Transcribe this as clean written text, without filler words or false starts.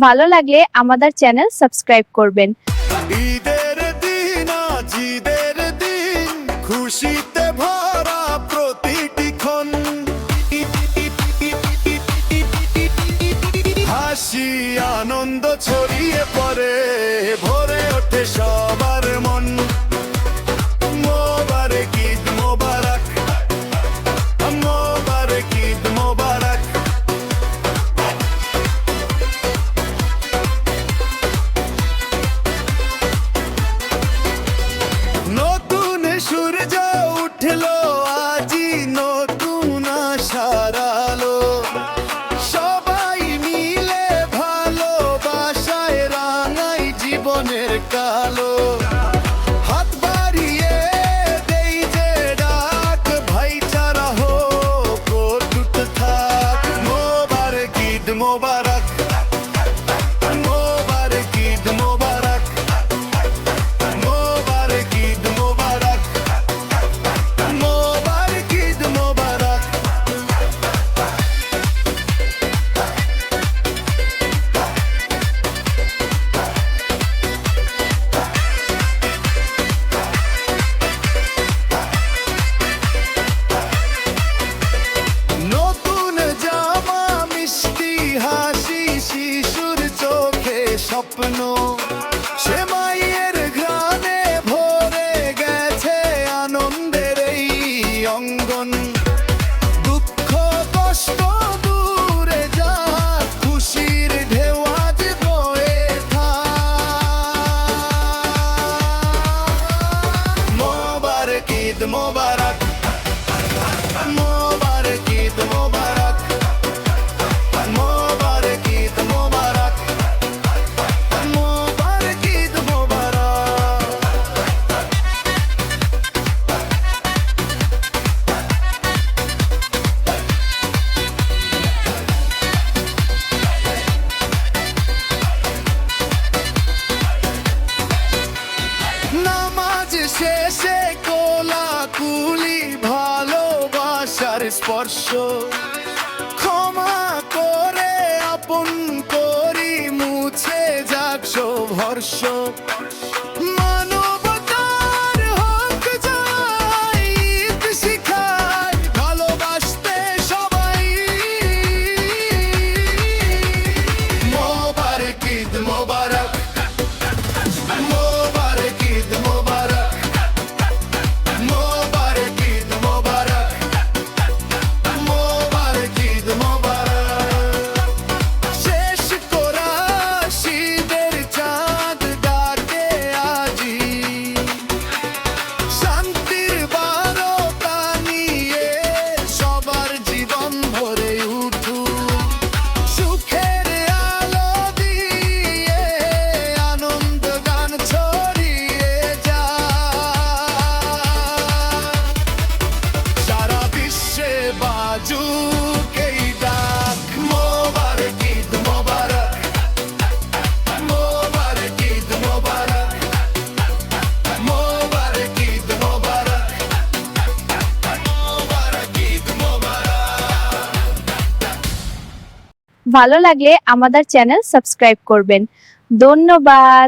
ভালো লাগলে আমাদের চ্যানেল সাবস্ক্রাইব করবেন। ঈদের দিন আজ ঈদের দিন, খুশিতে ভরা প্রতিটি ক্ষণ, হাসি আনন্দ ছড়িয়ে পড়ে, ভরে ওঠে সবার মন। মোবারক ঈদ মোবারক, মোবারক ঈদ মোবারক। নতুন সূর্য উঠলো আজি, নতুন আশার আলো, সবাই মিলে ভালোবাসায় রাঙাই জীবনের কালো। হাত বাড়িয়ে দেই যে ডাক, ভাইচারা হোক অটুট থাক। মোবারক ঈদ মোবারক, মোবারক ঈদ মোবারক, মোবারক ঈদ মোবারক, মোবারক ঈদ মোবারক। নতুন জামা মিষ্টি হাসি, শিশুর চোখে স্বপ্ন, সে মায়ের ঘ্রাণে ভরে গেছে আনন্দের এই অঙ্গন। দুঃখ কষ্ট দূরে যাক, খুশির ঢেউ আজ বয়ে থাক। মোবারক ঈদ মোবারক, মোবারক ঈদ মোবারক, মোবারক ঈদ মোবারক, মোবারক ঈদ মোবারক। নামাজ শেষে কোলাকুলি, ভালোবাসার স্পর্শ, ক্ষমা করে আপন করি, মুছে যাক সর্বস্ব। মানবতার হক যাই, ঈদ শিখায় ভালোবাসতে সবাই। মোবারক ঈদ মোবারক, মোবারক ঈদ মোবারক, মোবারক ঈদ মোবারক, মোবারক ঈদ মোবারক। শেষ করা শীতের চাঁদ ডাকে আজি, শান্তির বারতা নিয়ে সবার জীবন ভরে উঠুক। সুখের আলো দিয়ে আনন্দ গান ছড়িয়ে যায়, সারা বিশ্বে বাজুক এই ডাক। মোবারক ঈদ মোবারক, মোবারক ঈদ মোবারক, মোবারক ঈদ মোবারক, মোবারক ঈদ মোবারক। ভালো লাগলে আমাদের চ্যানেল সাবস্ক্রাইব করবেন। ধন্যবাদ।